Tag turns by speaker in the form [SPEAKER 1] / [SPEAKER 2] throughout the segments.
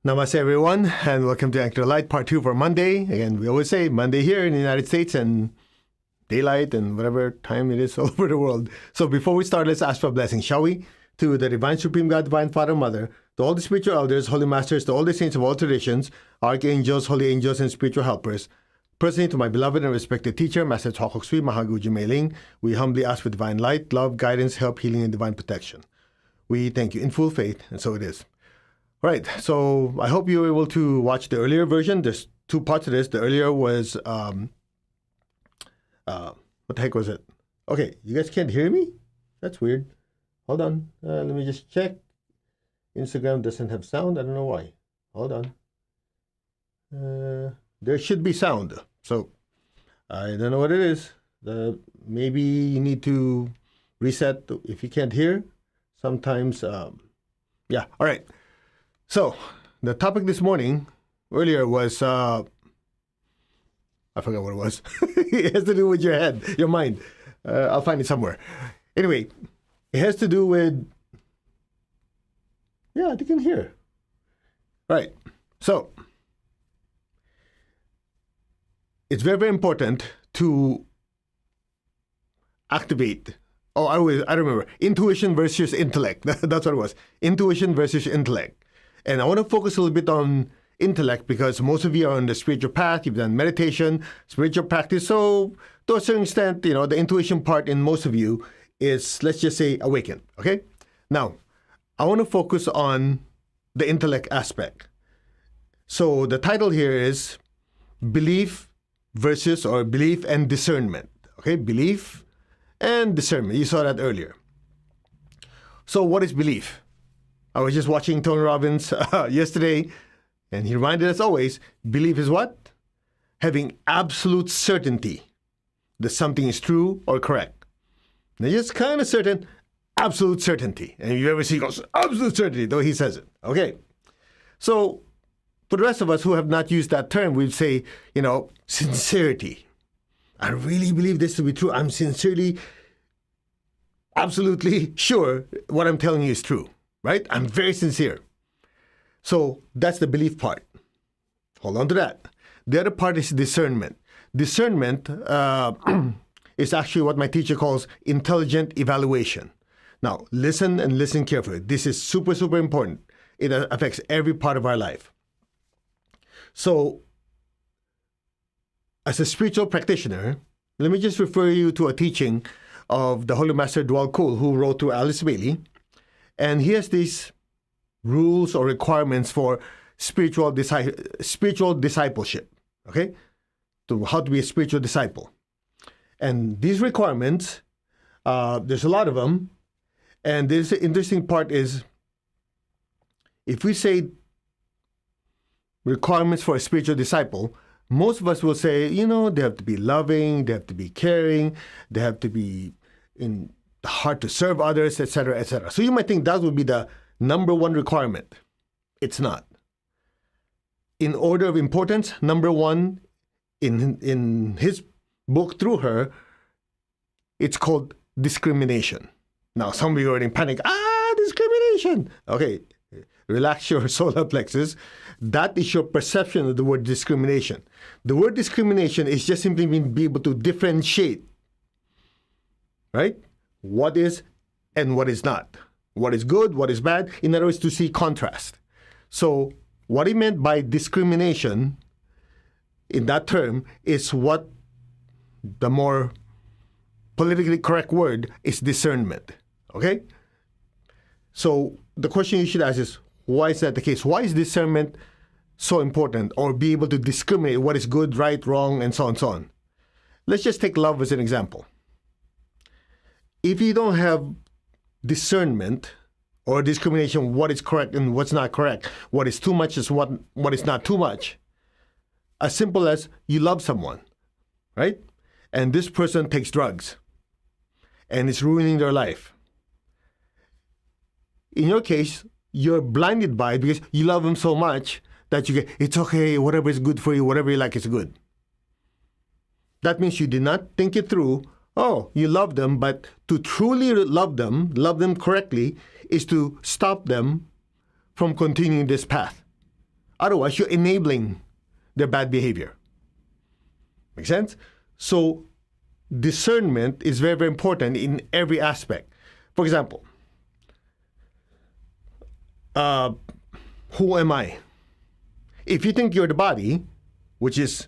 [SPEAKER 1] Namaste, everyone, and welcome to Anchor Light, Part 2 for Monday. Again, we always say Monday here in the United States and daylight and whatever time it is all over the world. So before we start, let's ask for a blessing, shall we? To the Divine Supreme God, Divine Father, Mother, to all the spiritual elders, holy masters, to all the saints of all traditions, archangels, holy angels, and spiritual helpers. Personally, to my beloved and respected teacher, Master Chok Kok Sui Mahaguju Meiling, we humbly ask for divine light, love, guidance, help, healing, and divine protection. We thank you in full faith, and so it is. All right, so I hope you were able to watch the earlier version. There's two parts of this. The earlier was, what the heck was it? Okay, you guys can't hear me? That's weird. Hold on, let me just check. Instagram doesn't have sound. I don't know why. Hold on. There should be sound. So I don't know what it is. Maybe you need to reset if you can't hear. Sometimes, yeah. All right. So the topic this morning, earlier was, I forgot what it was. It has to do with your head, your mind. I'll find it somewhere. Anyway, it has to do with, yeah, you can hear. Right. So it's very, very important to activate. Oh, I remember. Intuition versus intellect. That's what it was. Intuition versus intellect. And I want to focus a little bit on intellect because most of you are on the spiritual path. You've done meditation, spiritual practice. So to a certain extent, the intuition part in most of you is, let's just say, awakened. Okay? Now, I want to focus on the intellect aspect. So the title here is Belief versus or Belief and Discernment. Okay? Belief and discernment. You saw that earlier. So what is belief? I was just watching Tony Robbins yesterday, and he reminded us always, belief is what? Having absolute certainty that something is true or correct. Now, just kind of certain, absolute certainty. And if you ever see he goes, absolute certainty, though he says it. Okay. So for the rest of us who have not used that term, we'd say, sincerity. I really believe this to be true. I'm sincerely, absolutely sure what I'm telling you is true. Right? I'm very sincere. So that's the belief part. Hold on to that. The other part is discernment. Discernment is actually what my teacher calls intelligent evaluation. Now, listen and listen carefully. This is super, super important. It affects every part of our life. So, as a spiritual practitioner, let me just refer you to a teaching of the Holy Master Dwal Kul, who wrote to Alice Bailey. And he has these rules or requirements for spiritual discipleship, okay? To how to be a spiritual disciple. And these requirements, there's a lot of them. And this interesting part is, if we say requirements for a spiritual disciple, most of us will say, they have to be loving, they have to be caring, they have to be in the heart to serve others, etc., etc. So you might think that would be the number one requirement. It's not. In order of importance, number one, in his book Through Her, it's called discrimination. Now, some of you are in panic. Discrimination. Okay, relax your solar plexus. That is your perception of the word discrimination. The word discrimination is just simply being able to differentiate, right? What is and what is not. What is good, what is bad. In other words, to see contrast. So what he meant by discrimination in that term is what the more politically correct word is discernment. Okay? So the question you should ask is, why is that the case? Why is discernment so important, or be able to discriminate what is good, right, wrong, and so on and so on? Let's just take love as an example. If you don't have discernment or discrimination, what is correct and what's not correct, what is too much is what is not too much, as simple as you love someone, right? And this person takes drugs and it's ruining their life. In your case, you're blinded by it because you love them so much that you get, it's okay, whatever is good for you, whatever you like is good. That means you did not think it through. Oh, you love them, but to truly love them correctly, is to stop them from continuing this path. Otherwise, you're enabling their bad behavior. Make sense? So discernment is very, very important in every aspect. For example, who am I? If you think you're the body, which is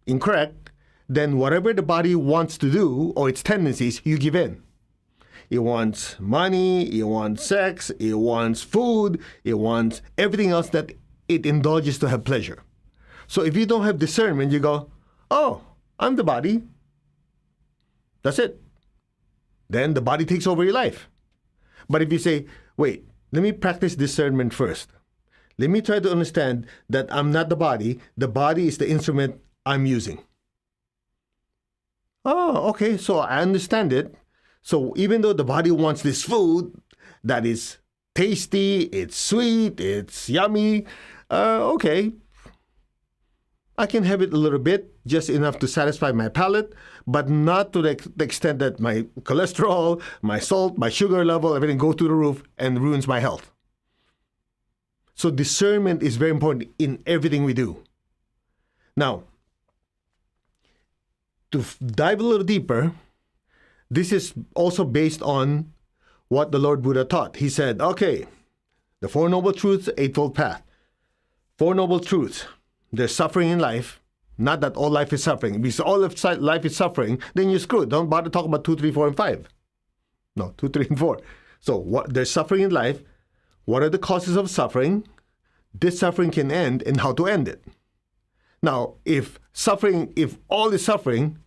[SPEAKER 1] incorrect, then whatever the body wants to do or its tendencies, you give in. It wants money, it wants sex, it wants food, it wants everything else that it indulges to have pleasure. So if you don't have discernment, you go, oh, I'm the body. That's it. Then the body takes over your life. But if you say, wait, let me practice discernment first. Let me try to understand that I'm not the body is the instrument I'm using. Oh, okay, so I understand it. So even though the body wants this food that is tasty, it's sweet, it's yummy, okay, I can have it a little bit, just enough to satisfy my palate, but not to the extent that my cholesterol, my salt, my sugar level, everything goes through the roof and ruins my health. So discernment is very important in everything we do. Now, to dive a little deeper, this is also based on what the Lord Buddha taught. He said, okay, the Four Noble Truths, Eightfold Path. Four Noble Truths. There's suffering in life. Not that all life is suffering. Because all of life is suffering, then you're screwed. Don't bother talking about 2, 3, 4, and 5. No, 2, 3, and 4. So there's suffering in life. What are the causes of suffering? This suffering can end, and how to end it. Now, if all is suffering,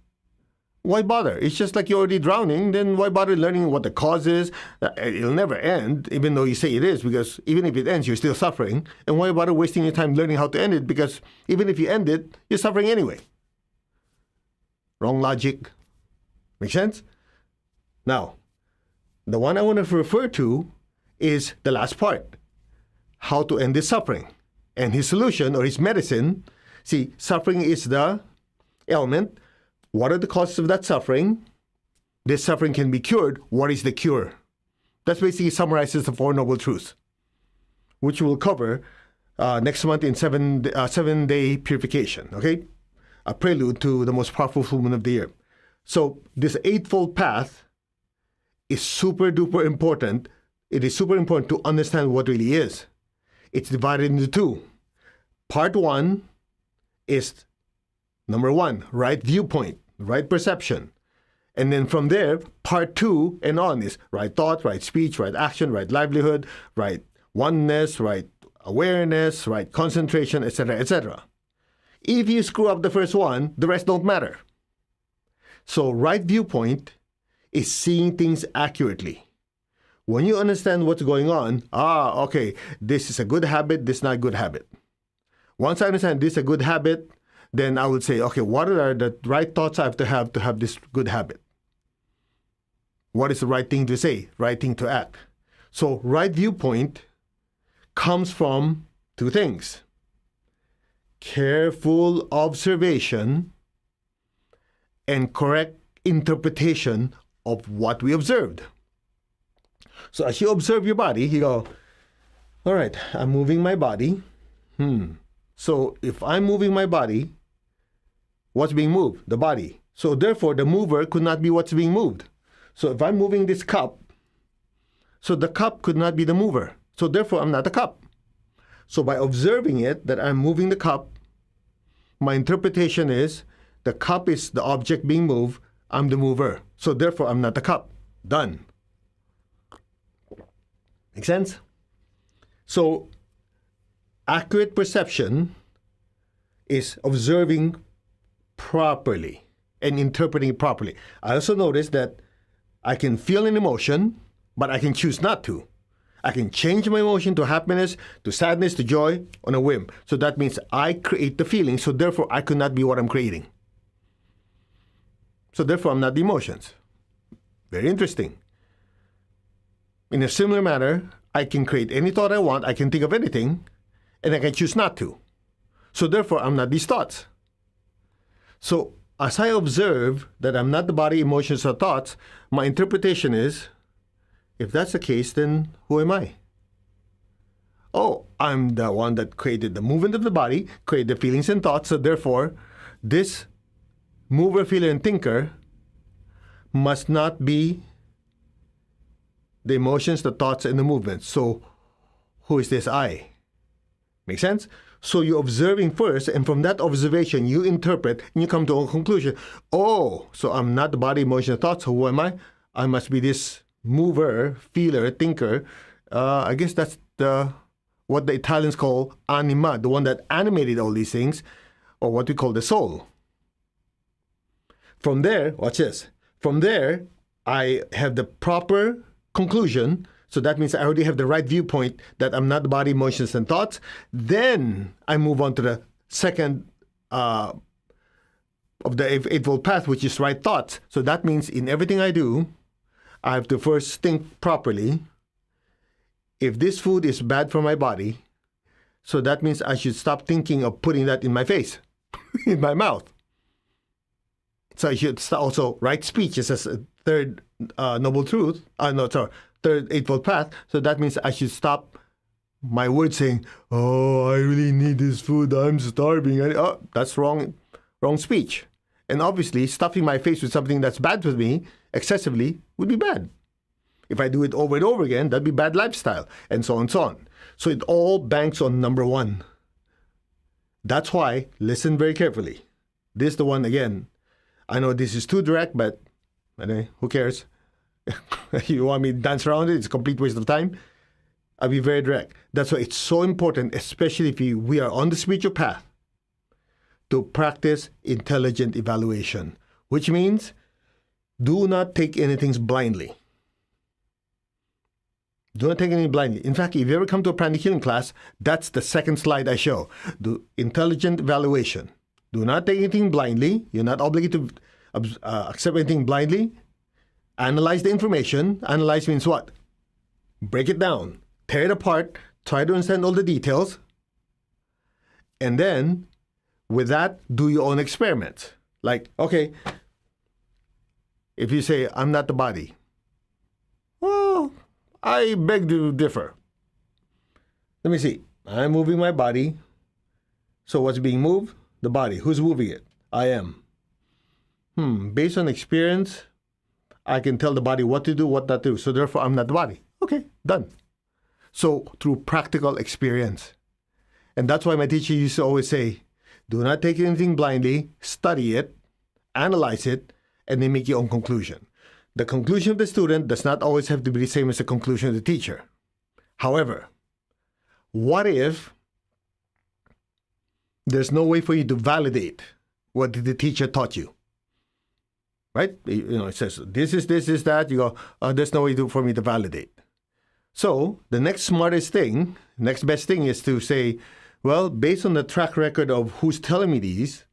[SPEAKER 1] why bother? It's just like you're already drowning, then why bother learning what the cause is? It'll never end, even though you say it is, because even if it ends, you're still suffering. And why bother wasting your time learning how to end it? Because even if you end it, you're suffering anyway. Wrong logic. Make sense? Now, the one I want to refer to is the last part. How to end this suffering. And his solution, or his medicine, see, suffering is the ailment. What are the causes of that suffering? This suffering can be cured. What is the cure? That basically summarizes the Four Noble Truths, which we'll cover next month in 7-day purification, okay? A prelude to the most powerful full moon of the year. So this Eightfold Path is super duper important. It is super important to understand what really is. It's divided into two. Part 1 is number 1, right viewpoint, right perception. And then from there, part 2 and on is right thought, right speech, right action, right livelihood, right oneness, right awareness, right concentration, etc., etc. If you screw up the first one, the rest don't matter. So right viewpoint is seeing things accurately. When you understand what's going on, okay, this is a good habit, this is not a good habit. Once I understand this is a good habit, then I would say, okay, what are the right thoughts I have to have this good habit? What is the right thing to say, right thing to act? So right viewpoint comes from two things. Careful observation and correct interpretation of what we observed. So as you observe your body, you go, all right, I'm moving my body. So if I'm moving my body, what's being moved? The body. So therefore, the mover could not be what's being moved. So if I'm moving this cup, so the cup could not be the mover. So therefore, I'm not the cup. So by observing it, that I'm moving the cup, my interpretation is the cup is the object being moved, I'm the mover. So therefore, I'm not the cup. Done. Make sense? So accurate perception is observing properly and interpreting properly. I also noticed that I can feel an emotion, but I can choose not to. I can change my emotion to happiness, to sadness, to joy on a whim. So that means I create the feeling, so therefore I could not be what I'm creating. So therefore I'm not the emotions. Very interesting. In a similar manner, I can create any thought I want, I can think of anything, and I can choose not to. So therefore I'm not these thoughts. So as I observe that I'm not the body, emotions, or thoughts, my interpretation is, if that's the case, then who am I? oh, I'm the one that created the movement of the body, created the feelings and thoughts, so therefore, this mover, feeler, and thinker must not be the emotions, the thoughts, and the movements. So, who is this I? Make sense? So you're observing first, and from that observation, you interpret, and you come to a conclusion. Oh, so I'm not the body, emotion, and thoughts. So who am I? I must be this mover, feeler, thinker. I guess that's what the Italians call anima, the one that animated all these things, or what we call the soul. From there, watch this. From there, I have the proper conclusion. So that means I already have the right viewpoint that I'm not the body, emotions, and thoughts. Then I move on to the second of the Eightfold Path, which is right thoughts. So that means in everything I do, I have to first think properly. If this food is bad for my body, so that means I should stop thinking of putting that in my face, in my mouth. So I should also write speech as a third noble truth. Third Eightfold Path. So that means I should stop my words saying, "Oh, I really need this food. I'm starving." Oh, that's wrong speech. And obviously, stuffing my face with something that's bad for me excessively would be bad. If I do it over and over again, that'd be bad lifestyle, and so on and so on. So it all banks on number one. That's why, listen very carefully. This is the one again. I know this is too direct, but anyway, who cares? You want me to dance around it? It's a complete waste of time. I'll be very direct. That's why it's so important, especially if we are on the spiritual path, to practice intelligent evaluation, which means do not take anything blindly. Do not take anything blindly. In fact, if you ever come to a pranic healing class, that's the second slide I show. Do intelligent evaluation. Do not take anything blindly. You're not obligated to accept anything blindly. Analyze the information. Analyze means what? Break it down. Tear it apart. Try to understand all the details. And then, with that, do your own experiments. Like, okay, if you say, I'm not the body. Well, I beg to differ. Let me see. I'm moving my body. So what's being moved? The body. Who's moving it? I am. Based on experience, I can tell the body what to do, what not to do. So therefore, I'm not the body. Okay, done. So through practical experience. And that's why my teacher used to always say, do not take anything blindly, study it, analyze it, and then make your own conclusion. The conclusion of the student does not always have to be the same as the conclusion of the teacher. However, what if there's no way for you to validate what the teacher taught you? Right? It says, this is that. You go, there's no way for me to validate. So the next smartest thing, next best thing is to say, well, based on the track record of who's telling me these,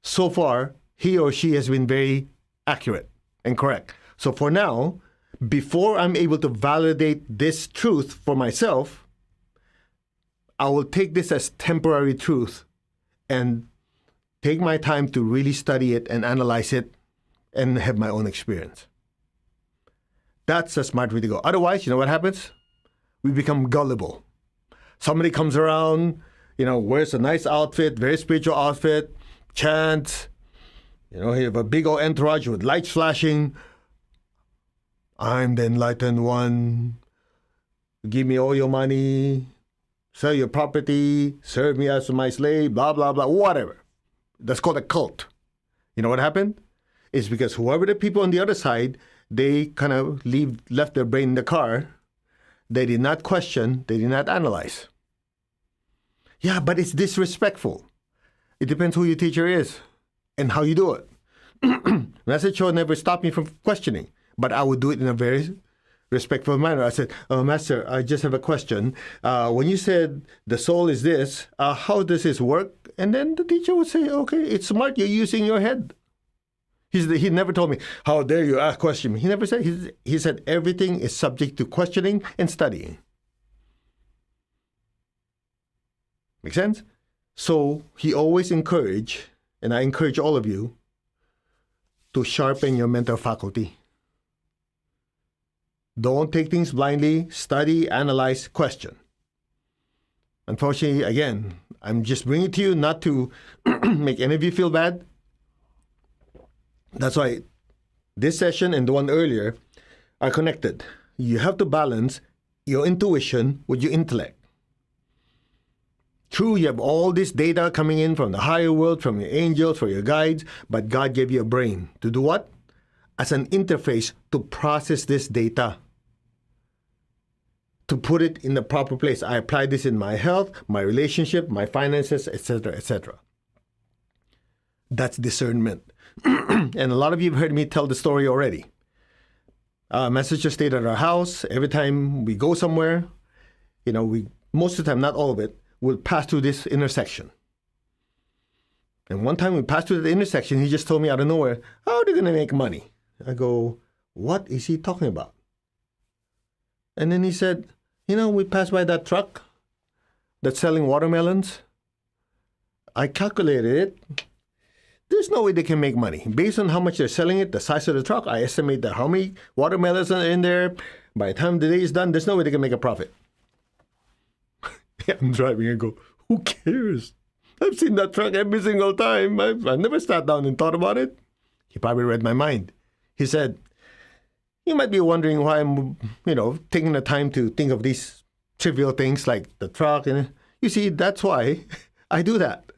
[SPEAKER 1] so far, he or she has been very accurate and correct. So for now, before I'm able to validate this truth for myself, I will take this as temporary truth and take my time to really study it and analyze it and have my own experience. That's a smart way to go. Otherwise, you know what happens? We become gullible. Somebody comes around, wears a nice outfit, very spiritual outfit, chants, he have a big old entourage with lights flashing. I'm the enlightened one. Give me all your money. Sell your property, serve me as my slave, blah, blah, blah, whatever. That's called a cult. You know what happened? It's because whoever the people on the other side, they kind of left their brain in the car. They did not question, they did not analyze. Yeah, but it's disrespectful. It depends who your teacher is and how you do it. Master Cho never stopped me from questioning, but I would do it in a very respectful manner. I said, Master, I just have a question. When you said the soul is this, how does this work? And then the teacher would say, okay, it's smart. You're using your head. He never told me, how dare you question me. He never said, he said everything is subject to questioning and studying. Make sense? So he always encouraged, and I encourage all of you, to sharpen your mental faculty. Don't take things blindly. Study, analyze, question. Unfortunately, again, I'm just bringing it to you not to make any of you feel bad. That's why this session and the one earlier are connected. You have to balance your intuition with your intellect. True, you have all this data coming in from the higher world, from your angels, from your guides, but God gave you a brain. To do what? As an interface to process this data, to put it in the proper place. I apply this in my health, my relationship, my finances, etc., etc. That's discernment. And a lot of you have heard me tell the story already. Messenger stayed at our house. Every time we go somewhere, we most of the time, not all of it, will pass through this intersection. And one time we passed through the intersection, he just told me out of nowhere, how are they going to make money? I go, what is he talking about? And then he said, we passed by that truck that's selling watermelons. I calculated it. There's no way they can make money. Based on how much they're selling it, the size of the truck, I estimate that how many watermelons are in there. By the time the day is done, there's no way they can make a profit. I'm driving and go, who cares? I've seen that truck every single time. I've never sat down and thought about it. He probably read my mind. He said, you might be wondering why I'm, taking the time to think of these trivial things like the truck. And you see, that's why I do that.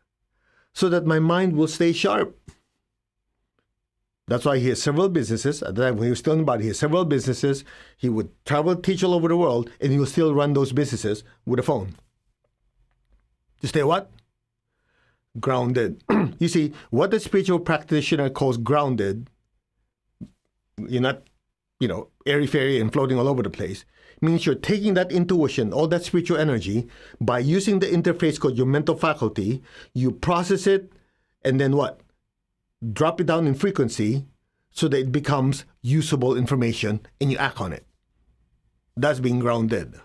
[SPEAKER 1] So that my mind will stay sharp. That's why he has several businesses. At the time when he was telling about it, he has several businesses. He would travel, teach all over the world, and he will still run those businesses with a phone. To stay what? Grounded. You see, what the spiritual practitioner calls grounded, you're not, airy-fairy and floating all over the place, means you're taking that intuition, all that spiritual energy, by using the interface called your mental faculty, you process it, and then what? Drop it down in frequency so that it becomes usable information and you act on it. That's being grounded.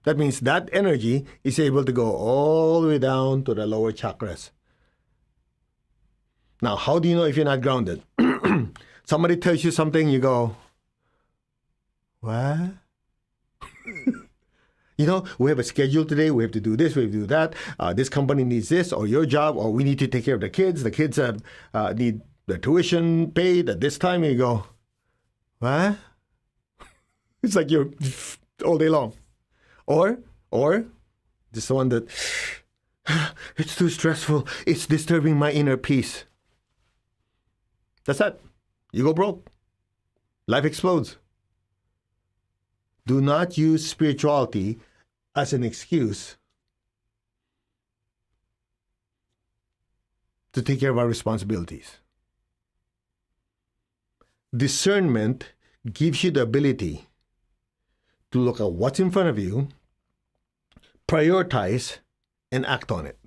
[SPEAKER 1] That means that energy is able to go all the way down to the lower chakras. Now, how do you know if you're not grounded? Somebody tells you something, you go, what? We have a schedule today. We have to do this. We have to do that. This company needs this, or your job, or we need to take care of the kids. The kids need their tuition paid at this time. And you go, what? It's like you're all day long. Or this one that, it's too stressful. It's disturbing my inner peace. That's that. You go broke. Life explodes. Do not use spirituality as an excuse to take care of our responsibilities. Discernment gives you the ability to look at what's in front of you, prioritize, and act on it.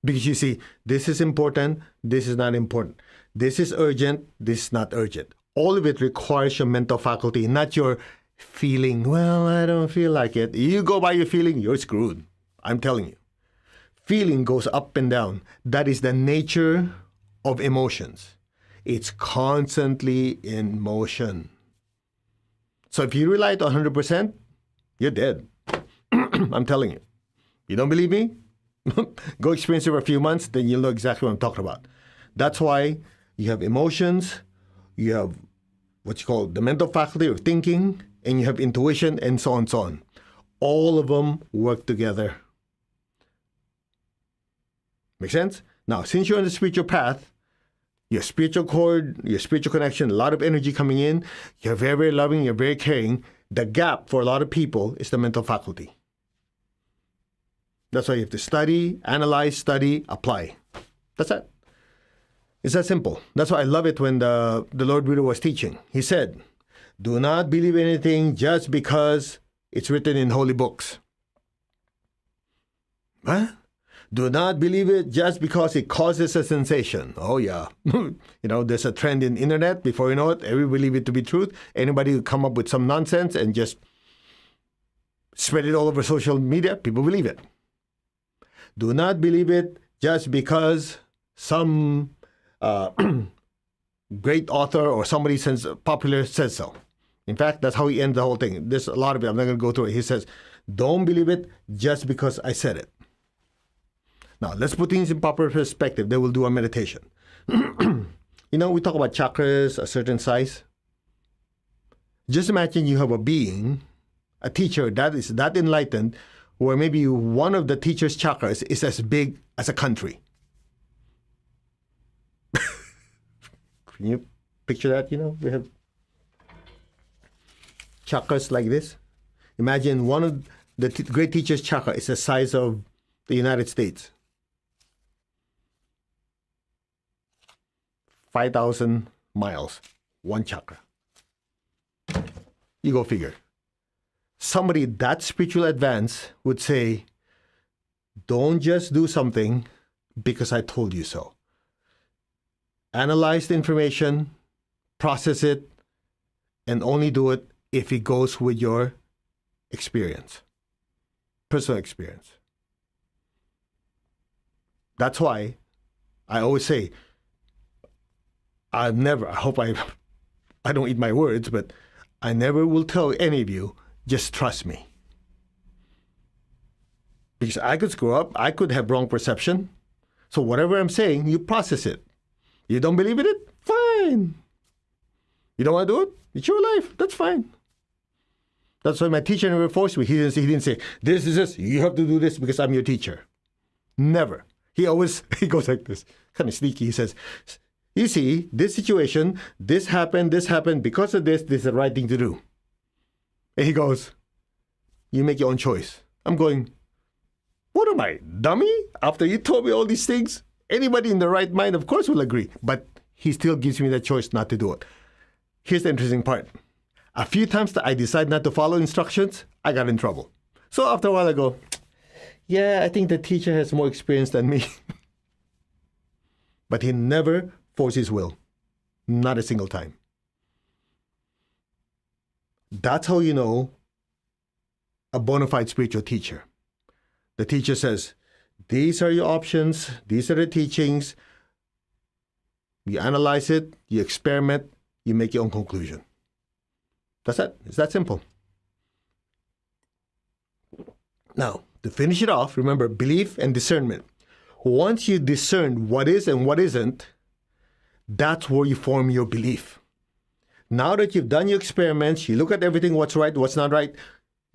[SPEAKER 1] Because you see, this is important, this is not important. This is urgent, this is not urgent. All of it requires your mental faculty, not your feeling. Well, I don't feel like it. You go by your feeling, you're screwed. I'm telling you. Feeling goes up and down. That is the nature of emotions. It's constantly in motion. So if you rely on 100%, you're dead. I'm telling you. You don't believe me? Go experience it for a few months, then you'll know exactly what I'm talking about. That's why you have emotions, you have what you call the mental faculty of thinking, and you have intuition, and so on and so on. All of them work together. Make sense? Now, since you're on the spiritual path, your spiritual cord, your spiritual connection, a lot of energy coming in, you're very, very loving, you're very caring. The gap for a lot of people is the mental faculty. That's why you have to study, analyze, study, apply. That's it. It's that simple. That's why I love it when the Lord Buddha was teaching. He said, do not believe anything just because it's written in holy books. What? Do not believe it just because it causes a sensation. Oh, yeah. There's a trend in internet. Before you know it, everybody believe it to be truth. Anybody who come up with some nonsense and just spread it all over social media, people believe it. Do not believe it just because some great author or somebody popular says so. In fact, that's how he ends the whole thing. There's a lot of it. I'm not going to go through it. He says, Don't believe it just because I said it. Now, let's put things in proper perspective. Then we'll do a meditation. We talk about chakras, a certain size. Just imagine you have a being, a teacher that is that enlightened, where maybe one of the teacher's chakras is as big as a country. Can you picture that? We have chakras like this. Imagine one of the great teacher's chakra is the size of the United States. 5,000 miles, one chakra. You go figure. Somebody that spiritual advanced would say, don't just do something because I told you so. Analyze the information, process it, and only do it if it goes with your experience, personal experience. That's why I always say, I hope I don't eat my words, but I never will tell any of you, just trust me. Because I could screw up, I could have wrong perception. So whatever I'm saying, you process it. You don't believe in it? Fine. You don't want to do it? It's your life. That's fine. That's why my teacher never forced me. He didn't say, this is this. You have to do this because I'm your teacher. Never. He goes like this, kind of sneaky. He says, you see, this situation, this happened, because of this is the right thing to do. And he goes, you make your own choice. I'm going, what am I, dummy? After you told me all these things, anybody in the right mind, of course, will agree. But he still gives me the choice not to do it. Here's the interesting part. A few times that I decide not to follow instructions, I got in trouble. So after a while, I go, yeah, I think the teacher has more experience than me. But he never forced his will. Not a single time. That's how you know a bona fide spiritual teacher. The teacher says, these are your options, these are the teachings. You analyze it, you experiment, you make your own conclusion. That's it. It's that simple. Now, to finish it off, remember belief and discernment. Once you discern what is and what isn't, that's where you form your belief. Now that you've done your experiments, you look at everything, what's right, what's not right,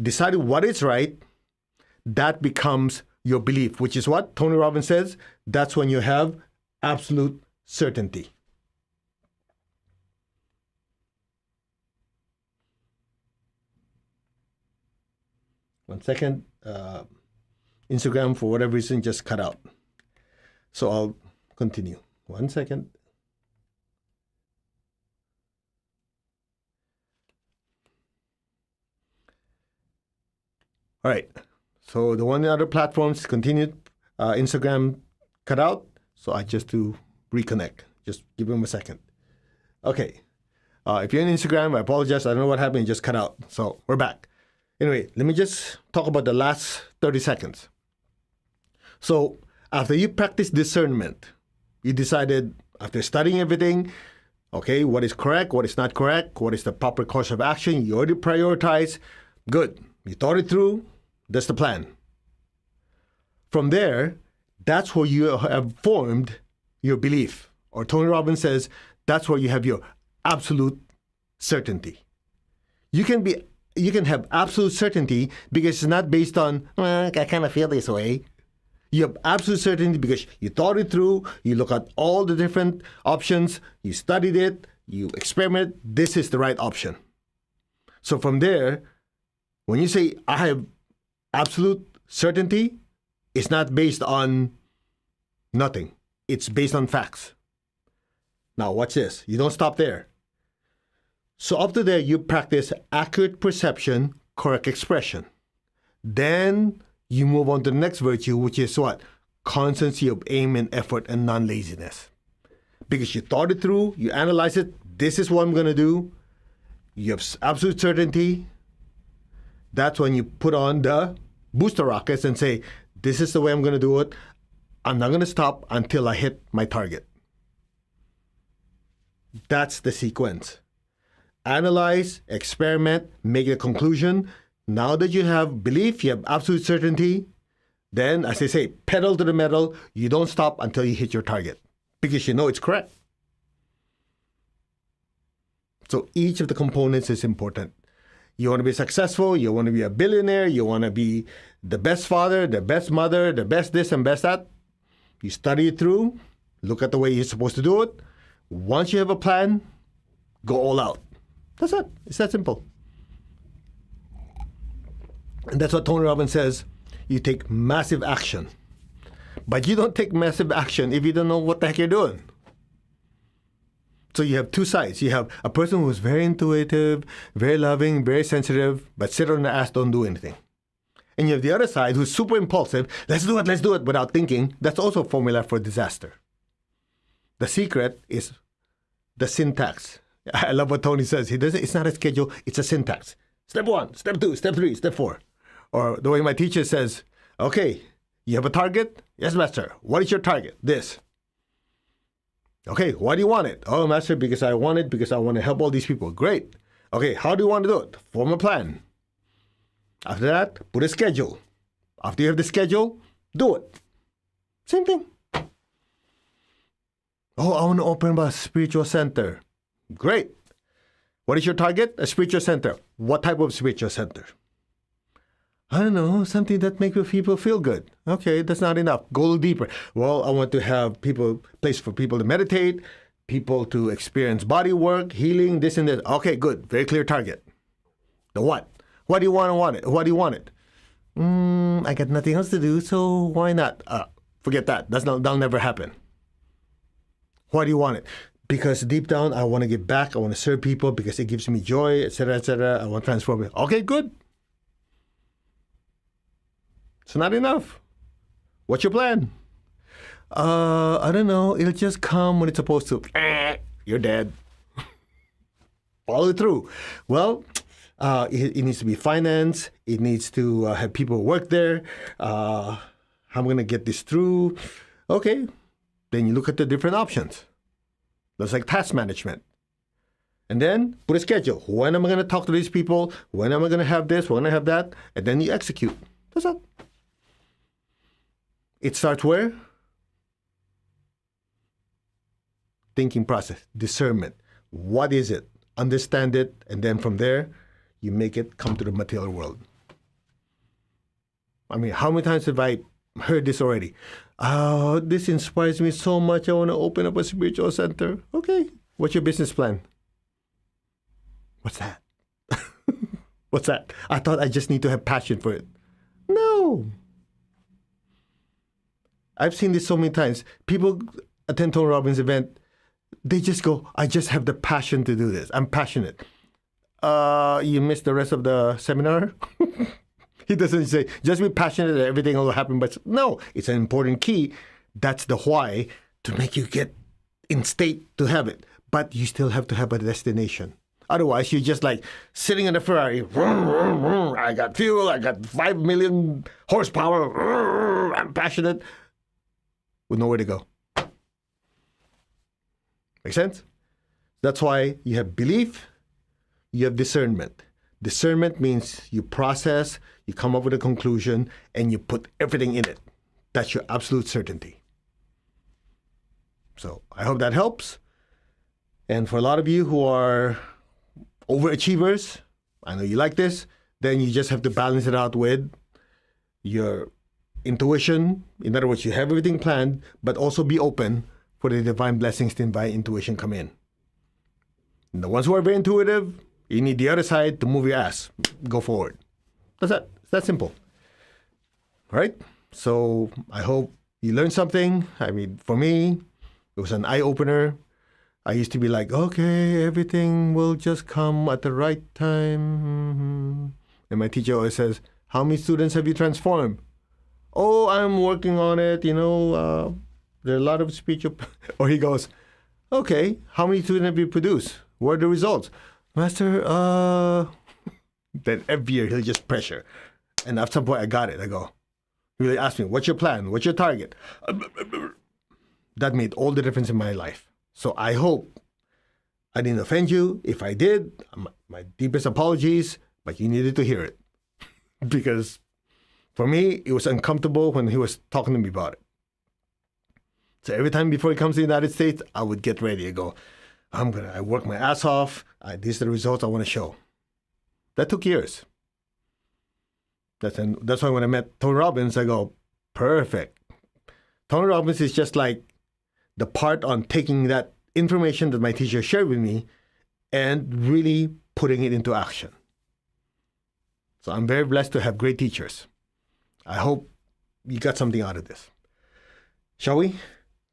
[SPEAKER 1] decided what is right, that becomes your belief, which is what Tony Robbins says, that's when you have absolute certainty. One second. Instagram, for whatever reason, just cut out. So I'll continue. 1 second. All right. So the one other platforms continued. Instagram cut out. So I just to reconnect. Just give them a second. Okay. If you're on Instagram, I apologize. I don't know what happened. It just cut out. So we're back. Anyway, let me just talk about the last 30 seconds. So after you practice discernment, you decided after studying everything, okay, what is correct, what is not correct, what is the proper course of action, you already prioritize. Good. You thought it through. That's the plan. From there, that's where you have formed your belief. Or Tony Robbins says, that's where you have your absolute certainty. You can have absolute certainty because it's not based on, I kind of feel this way. You have absolute certainty because you thought it through, you look at all the different options, you studied it, you experiment, this is the right option. So from there, when you say, I have absolute certainty, it's not based on nothing. It's based on facts. Now, watch this. You don't stop there. So up to there, you practice accurate perception, correct expression. Then you move on to the next virtue, which is what? Constancy of aim and effort and non-laziness. Because you thought it through, you analyze it, this is what I'm going to do. You have absolute certainty. That's when you put on the booster rockets and say, this is the way I'm going to do it. I'm not going to stop until I hit my target. That's the sequence. Analyze, experiment, make a conclusion, Now that you have belief, you have absolute certainty, then, as they say, pedal to the metal. You don't stop until you hit your target because you know it's correct. So each of the components is important. You want to be successful, you want to be a billionaire, you want to be the best father, the best mother, the best this and best that. You study it through, look at the way you're supposed to do it. Once you have a plan, go all out. That's it. It's that simple. And that's what Tony Robbins says. You take massive action. But you don't take massive action if you don't know what the heck you're doing. So you have two sides. You have a person who's very intuitive, very loving, very sensitive, but sit on their ass, don't do anything. And you have the other side who's super impulsive. Let's do it without thinking. That's also a formula for disaster. The secret is the syntax. I love what Tony says. It's not a schedule, it's a syntax. Step 1, step 2, step 3, step 4. Or the way my teacher says, okay, you have a target? Yes, master. What is your target? This. Okay, why do you want it? Oh, master, because I want it, because I want to help all these people. Great. Okay, how do you want to do it? Form a plan. After that, put a schedule. After you have the schedule, do it. Same thing. Oh, I want to open a spiritual center. Great. What is your target? A spiritual center. What type of spiritual center? I don't know, something that makes people feel good. Okay, that's not enough. Go a little deeper. Well, I want to have place for people to meditate, people to experience body work, healing, this and this. Okay, good. Very clear target. The what? What do you want it? What do you want it? I got nothing else to do, so why not? Forget that. That'll never happen. Why do you want it? Because deep down, I want to give back. I want to serve people because it gives me joy, etc., etc. I want to transform it. Okay, good. It's not enough. What's your plan? I don't know. It'll just come when it's supposed to. You're dead. Follow it through. Well, it needs to be financed. It needs to have people work there. How am I going to get this through? Okay. Then you look at the different options. That's like task management. And then put a schedule. When am I going to talk to these people? When am I going to have this? When I have that? And then you execute. That's it. It starts where? Thinking process, discernment. What is it? Understand it, and then from there, you make it come to the material world. I mean, how many times have I heard this already? Oh, this inspires me so much. I want to open up a spiritual center. Okay, what's your business plan? What's that? What's that? I thought I just need to have passion for it. No. I've seen this so many times. People attend Tony Robbins' event, they just go, I just have the passion to do this. I'm passionate. You missed the rest of the seminar? He doesn't say, just be passionate and everything will happen. But no, it's an important key. That's the why, to make you get in state to have it. But you still have to have a destination. Otherwise, you're just like sitting in a Ferrari. I got fuel. I got 5 million horsepower. I'm passionate. With nowhere to go. Make sense? That's why you have belief, you have discernment. Discernment means you process, you come up with a conclusion, and you put everything in it. That's your absolute certainty. So I hope that helps. And for a lot of you who are overachievers, I know you like this, then you just have to balance it out with your intuition. In other words, you have everything planned, but also be open for the divine blessings to invite intuition come in. And the ones who are very intuitive, you need the other side to move your ass. Go forward. That's it. It's that simple. All right? So I hope you learned something. I mean, for me, it was an eye-opener. I used to be like, okay, everything will just come at the right time. And my teacher always says, how many students have you transformed? Oh, I'm working on it, there are a lot of spiritual... Or he goes, okay, how many students have you produced? What are the results? Master, Then every year he'll just pressure. And at some point I got it. I go, he really asked me, what's your plan? What's your target? That made all the difference in my life. So I hope I didn't offend you. If I did, my deepest apologies, but you needed to hear it. because for me, it was uncomfortable when he was talking to me about it. So every time before he comes to the United States, I would get ready. I go, I work my ass off. These are the results I want to show. That took years. That's why when I met Tony Robbins, I go, perfect. Tony Robbins is just like the part on taking that information that my teacher shared with me and really putting it into action. So I'm very blessed to have great teachers. I hope you got something out of this. Shall we?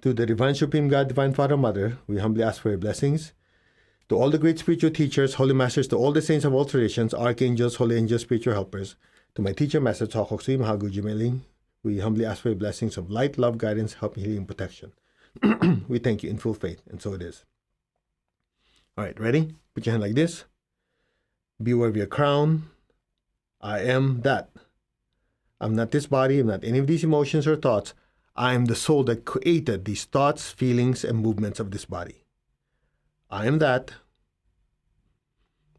[SPEAKER 1] To the Divine Supreme God, Divine Father, Mother, we humbly ask for your blessings. To all the great spiritual teachers, holy masters, to all the saints of all traditions, archangels, holy angels, spiritual helpers, to my teacher, Master Chokoksui Mahaguji Meling, we humbly ask for your blessings of light, love, guidance, help, healing, and protection. We thank you in full faith, and so it is. All right, ready? Put your hand like this. Beware of your crown. I am that. I'm not this body. I'm not any of these emotions or thoughts. I am the soul that created these thoughts, feelings, and movements of this body. I am that.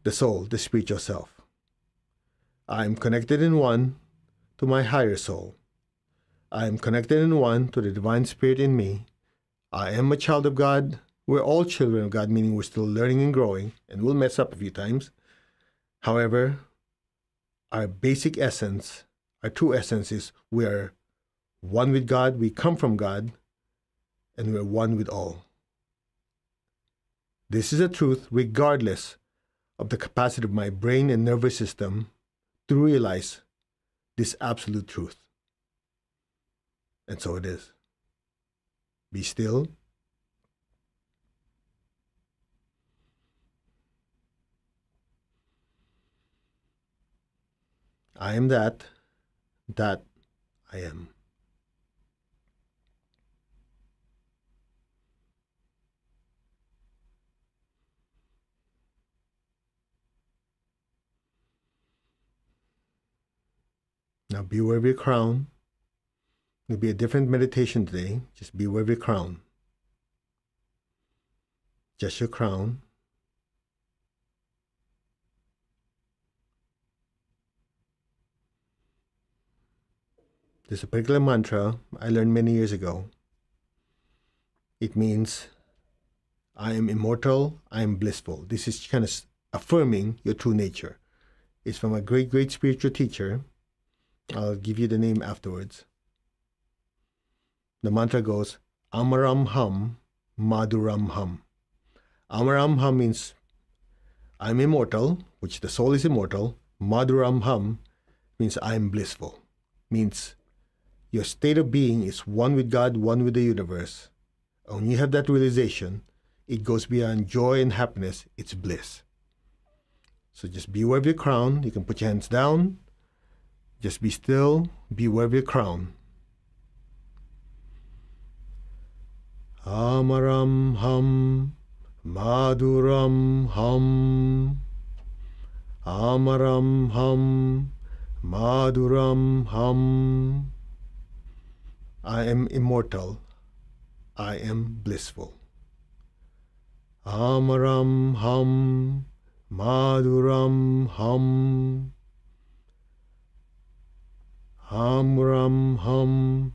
[SPEAKER 1] The soul, the spiritual self. I am connected in one to my higher soul. I am connected in one to the divine spirit in me. I am a child of God. We're all children of God, meaning we're still learning and growing, and we'll mess up a few times. However, our basic essence, our true essence is we are one with God, we come from God, and we're one with all. This is a truth regardless of the capacity of my brain and nervous system to realize this absolute truth. And so it is. Be still. I am that I am. Now beware of your crown. It'll be a different meditation today. Just beware of your crown. Just your crown. There's a particular mantra I learned many years ago. It means, I am immortal, I am blissful. This is kind of affirming your true nature. It's from a great, great spiritual teacher. I'll give you the name afterwards. The mantra goes, Amaram Ham, Madhuram Ham. Amaram Ham means I'm immortal, which the soul is immortal. Madhuram Ham means I'm blissful. Means your state of being is one with God, one with the universe. And when you have that realization, it goes beyond joy and happiness, it's bliss. So just beware of your crown. You can put your hands down. Just be still. Beware of your crown. Amaram Ham, Madhuram Ham. Amaram Ham, Madhuram Ham. I am immortal. I am blissful. Amaram Ham, Madhuram Ham. Amaram Ham,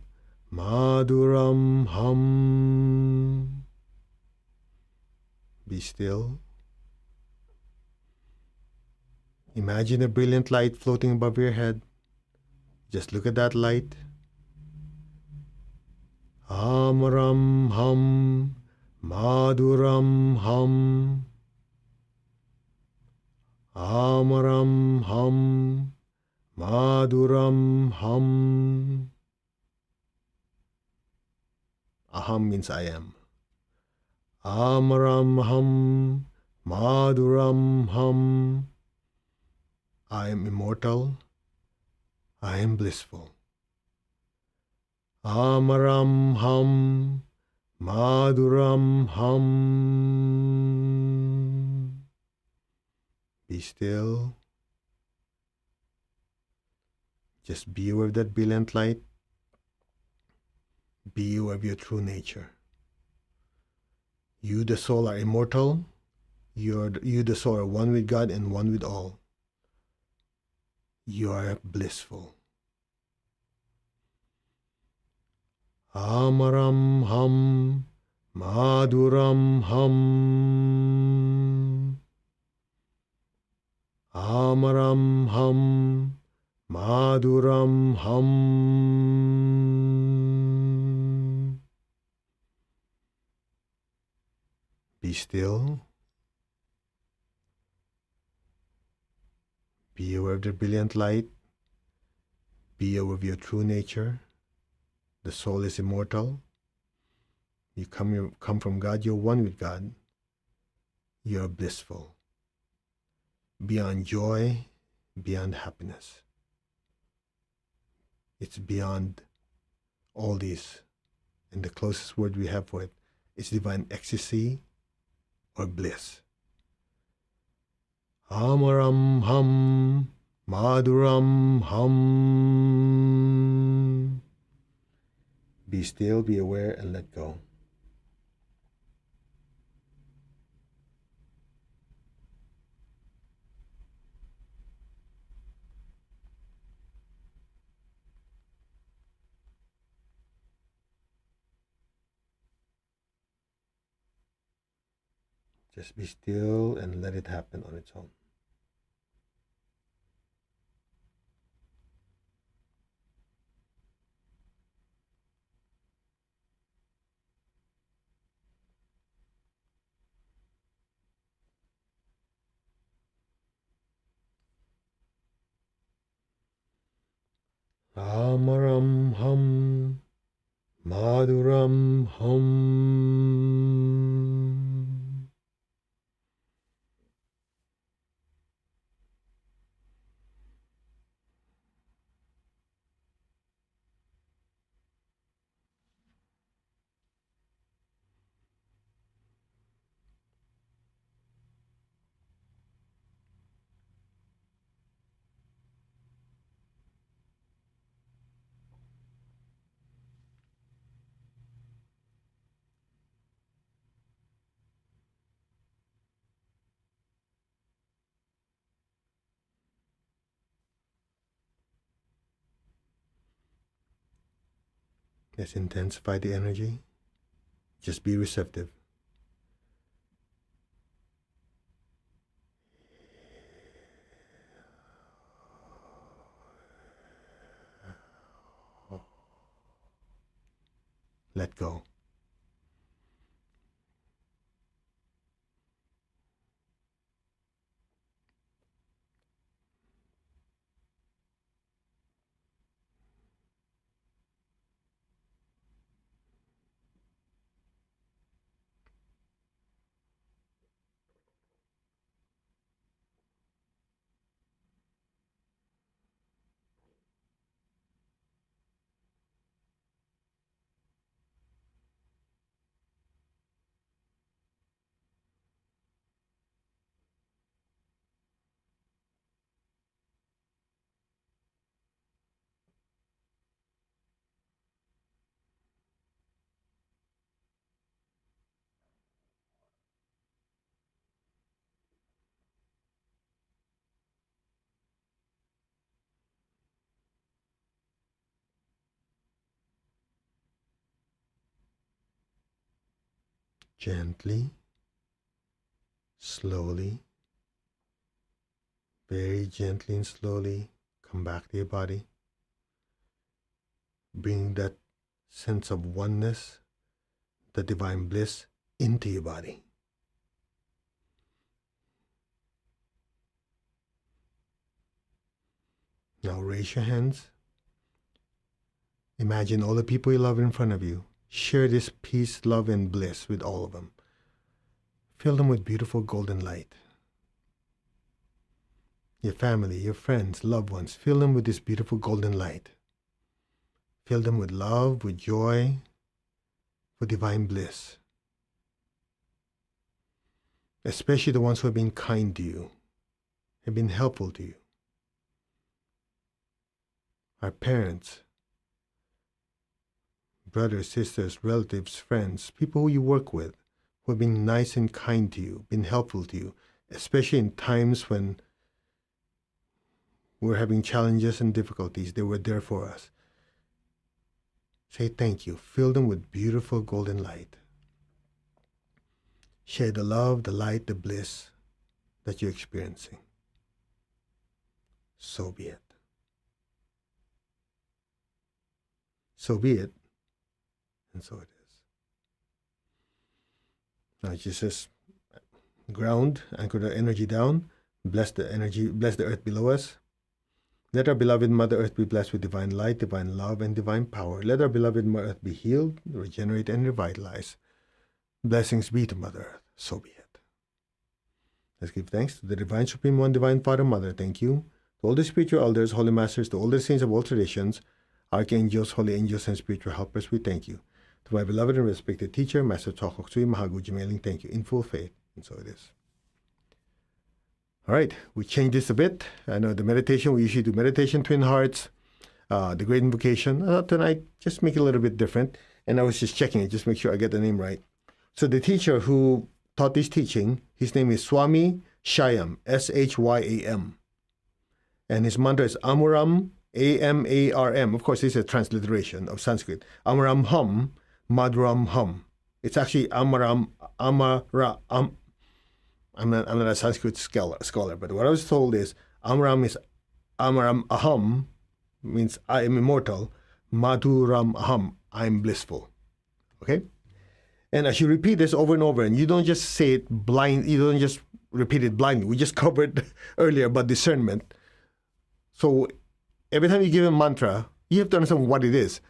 [SPEAKER 1] Madhuram Ham. Be still. Imagine a brilliant light floating above your head. Just look at that light. Amaram Ham, Madhuram Ham. Amaram Ham, Madhuram Ham. Aham means I am. Amaram Ham, Madhuram Ham. I am immortal. I am blissful. Amaram Ham, Madhuram Ham. Be still. Just be aware of that brilliant light. Be aware of your true nature. You, the soul, are immortal. You, the soul, are one with God and one with all. you are blissful. Amaram ham, madhuram ham. Amaram ham, madhuram ham. Be still. Be aware of the brilliant light. Be aware of your true nature. The soul is immortal. You come from God. You're one with God. You're blissful. Beyond joy, beyond happiness. It's beyond all these. And the closest word we have for it is divine ecstasy or bliss. Amaram ham, madhuram ham. Be still, be aware, and let go. Just be still and let it happen on its own. Amaram ham, madhuram ham. Let's intensify the energy. Just be receptive. Let go. Gently, slowly, very gently and slowly, come back to your body. Bring that sense of oneness, the divine bliss, into your body. Now raise your hands. Imagine all the people you love in front of you. Share this peace, love, and bliss with all of them. Fill them with beautiful golden light. Your family, your friends, loved ones, fill them with this beautiful golden light. Fill them with love, with joy, with divine bliss. Especially the ones who have been kind to you, have been helpful to you. Our parents, brothers, sisters, relatives, friends, people who you work with, who have been nice and kind to you, been helpful to you, especially in times when we're having challenges and difficulties, they were there for us. Say thank you. Fill them with beautiful golden light. Share the love, the light, the bliss that you're experiencing. So be it. So be it, and so it is. Now just ground, anchor the energy down, bless the energy, bless the earth below us. Let our beloved Mother Earth be blessed with divine light, divine love, and divine power. Let our beloved Mother Earth be healed, regenerate, and revitalized. Blessings be to Mother Earth. So be it. Let's give thanks to the Divine Supreme One, Divine Father, Mother. Thank you. To all the spiritual elders, holy masters, to all the saints of all traditions, archangels, holy angels, and spiritual helpers, we thank you. To my beloved and respected teacher, Master Chokok Sui Mahaguji Mailing, thank you in full faith, and so it is. All right, we changed this a bit. I know the meditation, we usually do meditation, twin hearts, the great invocation. Tonight, just make it a little bit different. And I was just checking it, just make sure I get the name right. So the teacher who taught this teaching, his name is Swami Shyam, Shyam. And his mantra is Amuram, Amarm. Of course, this is a transliteration of Sanskrit. Amaram Hum, Madhuram Hum. It's actually Amaram, Amara, I'm not a Sanskrit scholar, but what I was told is Amaram is Amaram Aham, means I am immortal. Madhuram Aham, I am blissful. Okay? And as you repeat this over and over, and you don't just say it blind, you don't just repeat it blindly. We just covered earlier about discernment. So every time you give a mantra, you have to understand what it is.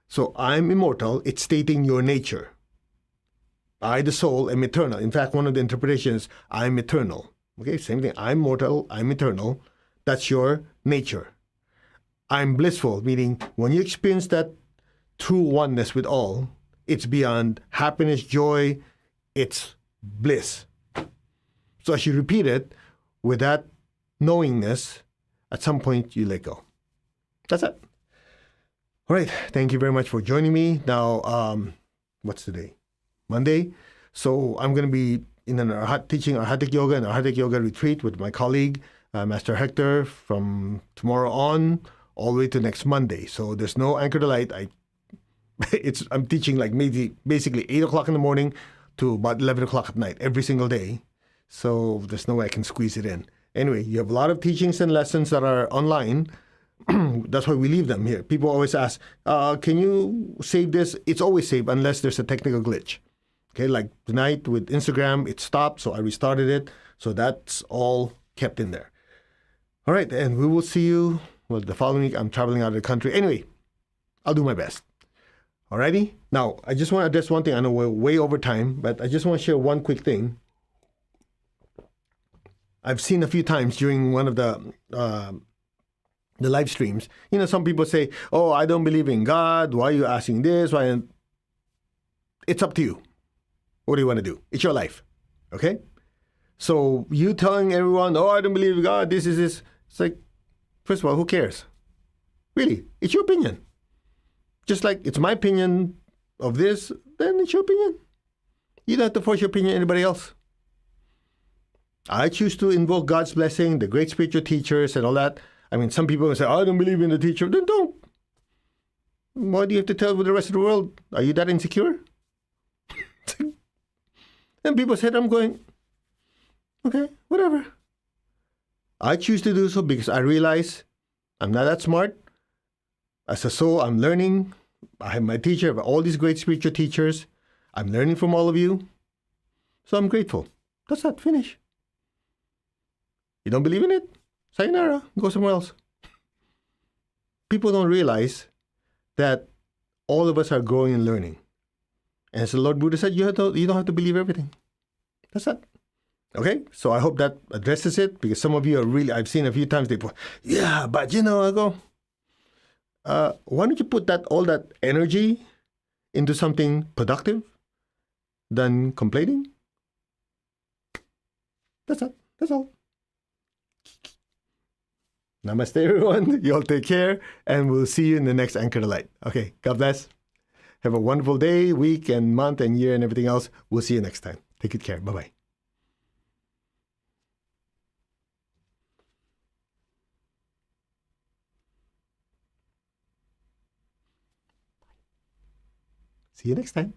[SPEAKER 1] So I'm immortal, it's stating your nature. I, the soul, am eternal. In fact, one of the interpretations, I'm eternal. Okay, same thing. I'm mortal, I'm eternal. That's your nature. I'm blissful, meaning when you experience that true oneness with all, it's beyond happiness, joy, it's bliss. So as you repeat it with that knowingness, at some point you let go. That's it. All right. Thank you very much for joining me. Now, what's today? Monday. So I'm going to be in teaching Arhatic Yoga and Arhatic Yoga retreat with my colleague, Master Hector, from tomorrow on all the way to next Monday. So there's no Anchor the Light. I'm teaching like maybe basically 8 o'clock in the morning to about 11 o'clock at night every single day. So there's no way I can squeeze it in. Anyway, you have a lot of teachings and lessons that are online. That's why we leave them here. People always ask, can you save this? It's always saved unless there's a technical glitch. Okay, like tonight with Instagram, it stopped, so I restarted it. So that's all kept in there. All right, and we will see you, the following week. I'm traveling out of the country. Anyway, I'll do my best. Alrighty? Now, I just want to address one thing. I know we're way over time, but I just want to share one quick thing. I've seen a few times during one of the live streams, some people say, oh, I don't believe in God. Why are you asking this? Why? It's up to you. What do you want to do? It's your life. Okay? So you telling everyone, oh, I don't believe in God, this is this. It's like, first of all, who cares? Really, it's your opinion. Just like it's my opinion of this, then it's your opinion. You don't have to force your opinion on anybody else. I choose to invoke God's blessing, the great spiritual teachers and all that. I mean, some people will say, oh, I don't believe in the teacher. Then don't. Why do you have to tell the rest of the world? Are you that insecure? And people said, I'm going, okay, whatever. I choose to do so because I realize I'm not that smart. As a soul, I'm learning. I have my teacher, I have all these great spiritual teachers. I'm learning from all of you. So I'm grateful. That's that. Finish. You don't believe in it? Sayonara. Go somewhere else. People don't realize that all of us are growing and learning. And as the Lord Buddha said, you don't have to believe everything. That's it. Okay? So I hope that addresses it, because some of you are really, I've seen a few times, they put, yeah, but I go, why don't you put all that energy into something productive than complaining? That's it. That's all. Namaste, everyone. You all take care, and we'll see you in the next Anchor the Light. Okay, God bless. Have a wonderful day, week, and month, and year, and everything else. We'll see you next time. Take good care. Bye-bye. See you next time.